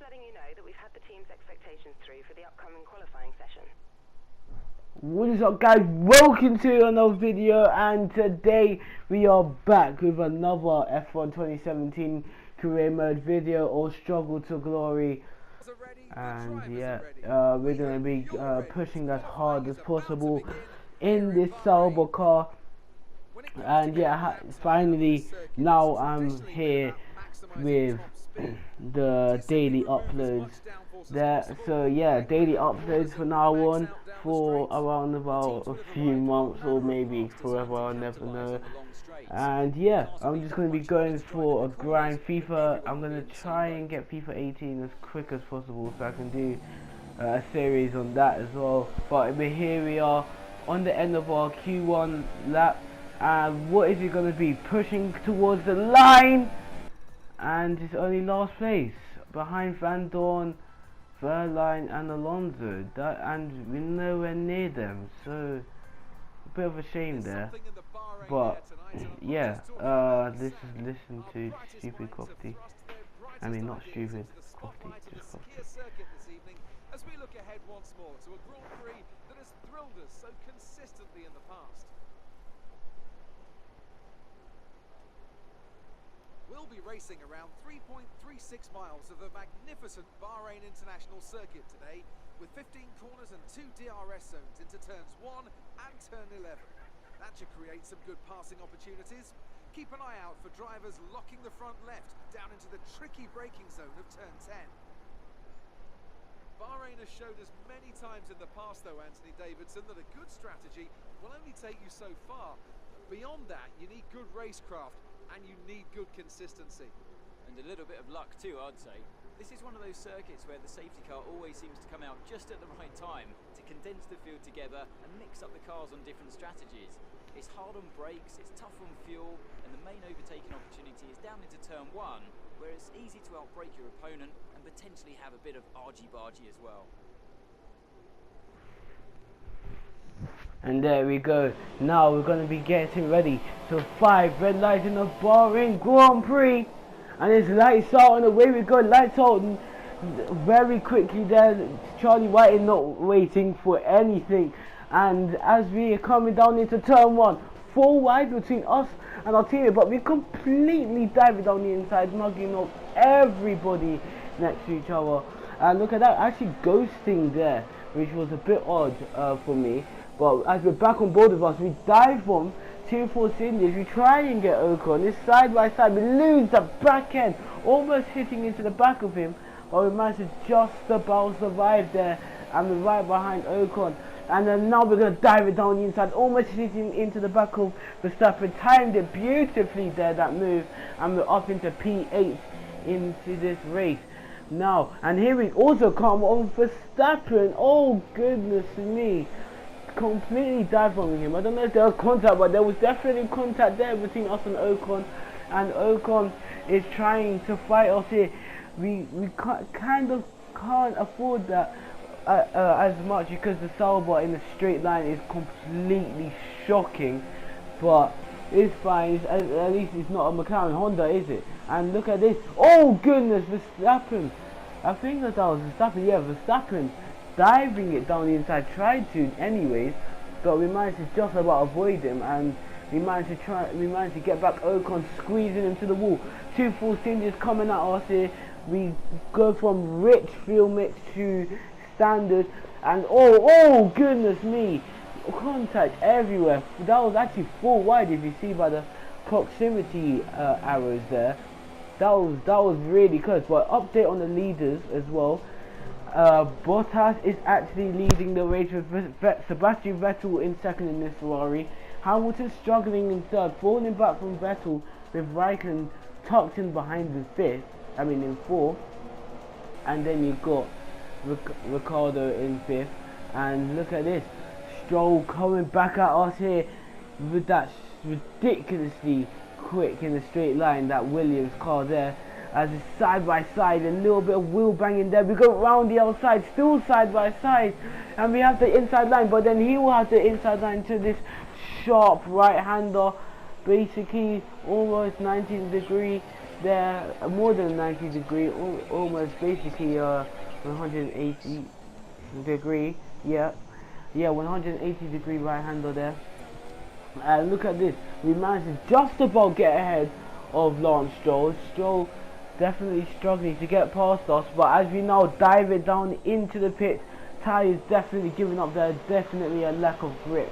letting you know that we've had the team's expectations through for the upcoming qualifying session. What is up, guys? Welcome to another video, and today we are back with another F1 2017 career mode video, or struggle to glory. And yeah, we're going to be pushing as hard as possible in this Sauber car. And yeah, finally now I'm here with the daily uploads there. So yeah, daily uploads from now on for around about a few months, or maybe forever, I'll never know. And yeah, I'm just going to be going for a grind FIFA. I'm going to try and get FIFA 18 as quick as possible so I can do a series on that as well. But here we are on the end of our Q1 lap, and what is it going to be? Pushing towards the line, and it's only last place behind Van Dorn, Verline and Alonso, and we're nowhere near them, so a bit of a shame there. But yeah, listen to stupid Crofty. I mean, not stupid Crofty, just Crofty. As we look ahead once more to a Grand Prix that has thrilled us so consistently in the past. We'll be racing around 3.36 miles of the magnificent Bahrain International Circuit today, with 15 corners and 2 DRS zones into turns 1 and turn 11. That should create some good passing opportunities. Keep an eye out for drivers locking the front left down into the tricky braking zone of turn 10. Bahrain has showed us many times in the past, though, Anthony Davidson, that a good strategy will only take you so far. Beyond that, you need good racecraft and you need good consistency. And a little bit of luck too, I'd say. This is one of those circuits where the safety car always seems to come out just at the right time to condense the field together and mix up the cars on different strategies. It's hard on brakes, it's tough on fuel, and the main overtaking opportunity is down into turn 1, where it's easy to outbrake your opponent and potentially have a bit of argy-bargy as well. And there we go. Now we're going to be getting ready to 5 red lights in the Bahrain Grand Prix. And it's lights out, and away we go. Lights out very quickly there. Charlie White is not waiting for anything. And as we are coming down into turn 1, 4 wide between us and our team, but we completely diving down the inside, mugging up everybody next to each other. And look at that, actually ghosting there, which was a bit odd for me. But as we're back on board with us, we dive from 2 Force Indians, we try and get Ocon. It's side by side, we lose the back end, almost hitting into the back of him, but we managed to just about survive there, and we're right behind Ocon. And then now we're going to dive it down the inside, almost hitting into the back of Verstappen. Timed it beautifully there, that move, and we're up into P8 into this race. Now, and here we also come on Verstappen. Oh goodness me, completely dive bombing him. I don't know if there was contact, but there was definitely contact there between us and Ocon is trying to fight us here. We kind of can't afford that as much, because the Sauber in the straight line is completely shocking, but it's fine. At least it's not a McLaren Honda, is it? And look at this. Oh goodness, Verstappen. I think that was Verstappen. Yeah, Verstappen diving it down the inside, tried to anyways, but we managed to just about avoid him, and we managed to get back Ocon, squeezing him to the wall. 2 Force Indians coming at us here. We go from rich fuel mix to standard, and oh goodness me, contact everywhere. That was actually 4 wide, if you see by the proximity arrows there. That was really close. But update on the leaders as well. Bottas is actually leading the race with Sebastian Vettel in second in this Ferrari. Hamilton struggling in third, falling back from Vettel, with Raikkonen tucked in behind in fourth. And then you've got Ricciardo in 5th. And look at this, Stroll coming back at us here with that ridiculously quick in the straight line, that Williams car there. As it's side by side, a little bit of wheel banging there. We go round the outside, still side by side, and we have the inside line, but then he will have the inside line to this sharp right hander, basically almost 90 degree there, more than 90 degree, almost basically 180 degree. Yeah, 180 degree right handle there. And look at this, we managed to just about get ahead of Lance Stroll. Stroll definitely struggling to get past us, but as we now dive it down into the pits, tyres definitely giving up there, definitely a lack of grip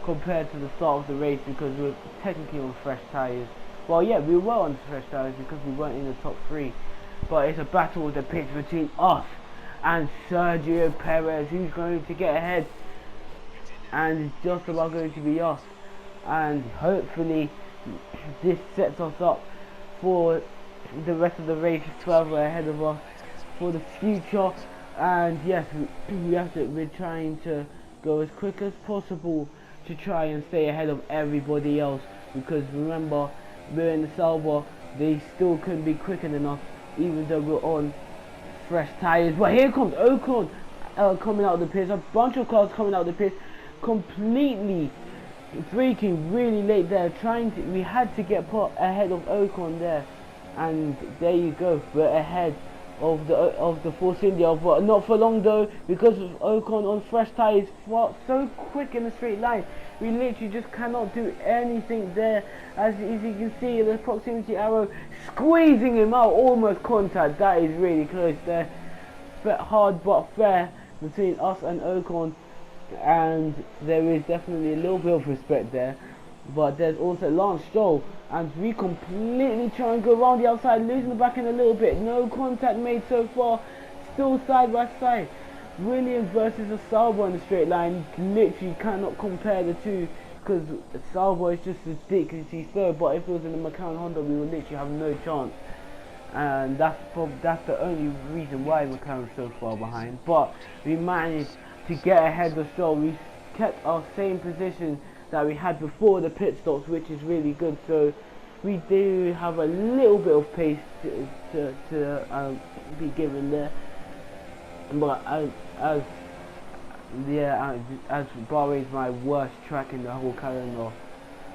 compared to the start of the race, because we're technically on fresh tyres. Well, yeah, we were on fresh tyres because we weren't in the top 3, but it's a battle with the pits between us and Sergio Perez, who's going to get ahead, and it's just about going to be us. And hopefully this sets us up for the rest of the race, 12 ahead of us for the future. And yes, we're trying to go as quick as possible to try and stay ahead of everybody else, because remember, we're in the Sauber, they still couldn't be quicker than us even though we're on fresh tyres. But here comes Ocon coming out of the pits, a bunch of cars coming out of the pits, completely braking really late there, we had to get put ahead of Ocon there, and there you go, we're ahead of the Force India, but not for long though, because of Ocon on fresh tyres, so quick in a straight line. We literally just cannot do anything there. As you can see, the proximity arrow squeezing him out, almost contact. That is really close there. But hard but fair between us and Ocon, and there is definitely a little bit of respect there. But there's also Lance Stroll, and we completely try and go around the outside, losing the back end a little bit. No contact made so far, still side by side. Williams versus a Sauber in the straight line, literally cannot compare the two, because Sauber is just ridiculously slow, but if it was in the McLaren Honda, we would literally have no chance. And that's the only reason why McLaren's so far behind. But we managed to get ahead of Stroll. We kept our same position that we had before the pit stops, which is really good. So we do have a little bit of pace to be given there. But as Bahrain's my worst track in the whole calendar,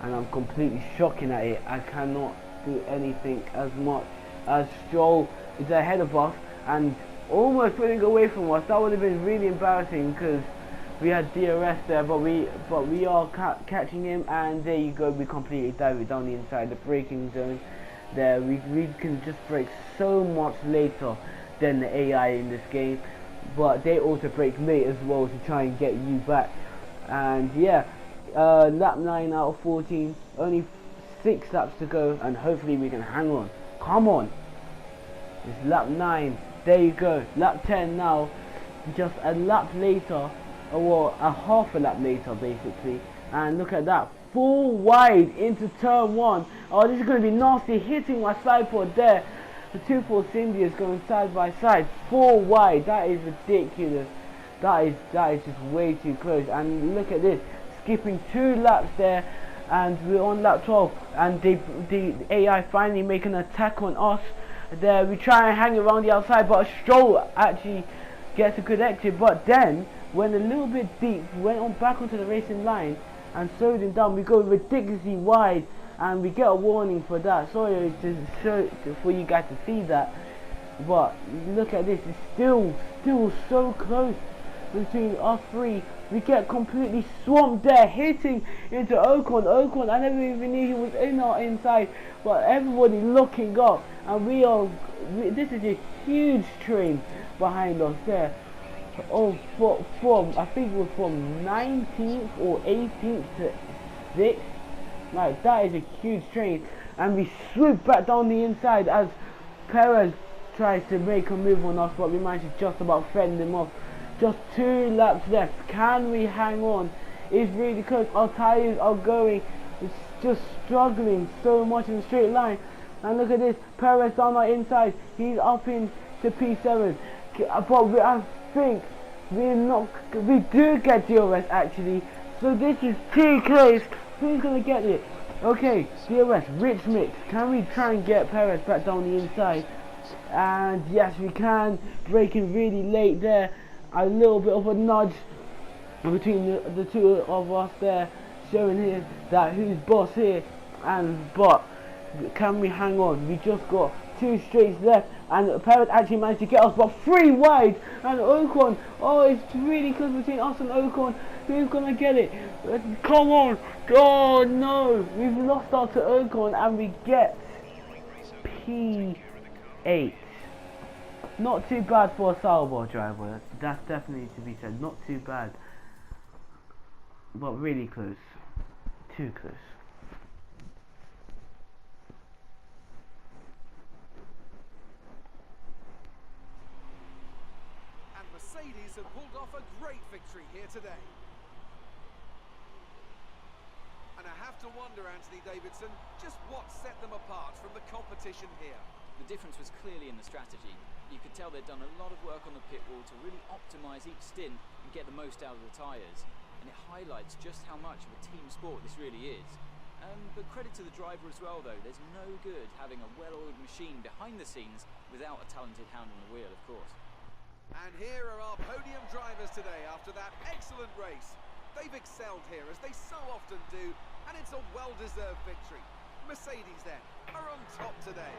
and I'm completely shocking at it. I cannot do anything as much as Stroll is ahead of us and almost putting away from us. That would have been really embarrassing, because we had DRS there, but we are catching him, and there you go, we completely dived down the inside, the braking zone there. We can just brake so much later than the AI in this game, but they also brake late as well to try and get you back. And yeah, lap 9 out of 14, only 6 laps to go, and hopefully we can hang on. Come on, it's lap 9, there you go, lap 10 now, just a lap later, or a half a lap later basically. And look at that, full wide into turn 1. Oh, this is going to be nasty, hitting my side pod there. The two Force Indias going side by side, full wide. That is ridiculous. That is just way too close. And look at this, skipping 2 laps there, and we're on lap 12, and the AI finally make an attack on us there. We try and hang around the outside, but Stroll actually gets a good exit, but then went a little bit deep, went on back onto the racing line and slowed him down. We go ridiculously wide, and we get a warning for that. Sorry for you guys to see that, but look at this, it's still so close between us 3. We get completely swamped there, hitting into Ocon. I never even knew he was in our inside, but everybody looking up, and this is a huge train behind us there. Oh, from I think it was from 19th or 18th to 6th. Like, that is a huge train, and we swoop back down the inside as Perez tries to make a move on us, but we managed to just about fend him off. Just 2 laps left. Can we hang on? It's really close. Our tyres are going. It's just struggling so much in the straight line. And look at this, Perez down our inside. He's up into P7. But I think we do get DRS actually. So this is too close. Who's gonna get it? Okay, DRS, rich mix. Can we try and get Perez back down the inside? And yes, we can. Braking really late there. A little bit of a nudge between the two of us there, showing here that who's boss here. But can we hang on? We just got 2 straights left, and Perez actually managed to get us, but 3 wide, and Ocon, oh, it's really close between us and Ocon. Who's gonna get it? Come on! Oh no! We've lost out to Ocon, and we get P8. Not too bad for a Sauber driver. That's definitely to be said. Not too bad, but really close. Too close. And Mercedes have pulled off a great victory here today. And I have to wonder, Anthony Davidson, just what set them apart from the competition here. The difference was clearly in the strategy. You could tell they'd done a lot of work on the pit wall to really optimise each stint and get the most out of the tyres. And it highlights just how much of a team sport this really is. But credit to the driver as well, though. There's no good having a well-oiled machine behind the scenes without a talented hand on the wheel, of course. And here are our podium drivers today after that excellent race. They've excelled here, as they so often do, and it's a well-deserved victory. Mercedes, then, are on top today.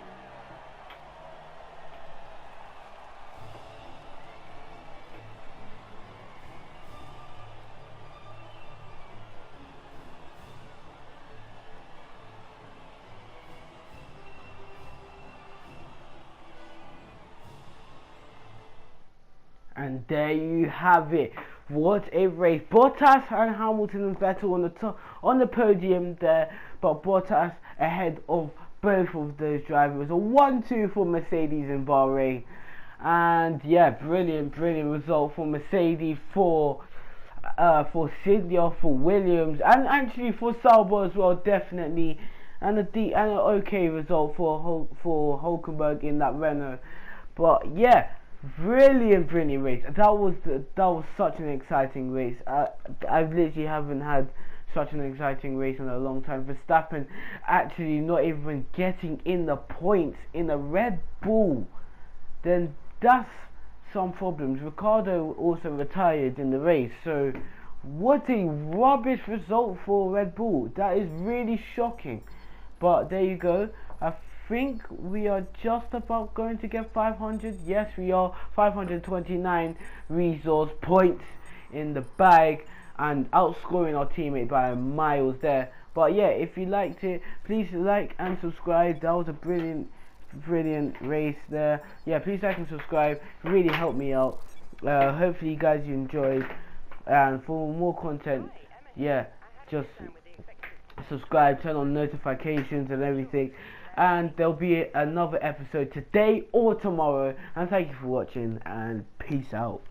And there you have it. What a race! Bottas and Hamilton and Vettel on the top, on the podium there, but Bottas ahead of both of those drivers. A 1-2 for Mercedes in Bahrain, and yeah, brilliant result for Mercedes, for Cynthia, for Williams, and actually for Sauber as well, definitely, and an okay result for Hülkenberg in that Renault. But yeah. Brilliant race. That was such an exciting race. I literally haven't had such an exciting race in a long time. Verstappen actually not even getting in the points in a Red Bull. Then that's some problems. Ricciardo also retired in the race. So what a rubbish result for Red Bull. That is really shocking. But there you go. I think we are just about going to get 500. Yes, we are. 529 resource points in the bag, and outscoring our teammate by miles there. But yeah, if you liked it, please like and subscribe. That was a brilliant race there. Yeah, please like and subscribe. It really helped me out. Hopefully you guys enjoyed, and for more content, yeah, just subscribe, turn on notifications and everything, and there'll be another episode today or tomorrow. And thank you for watching, and peace out.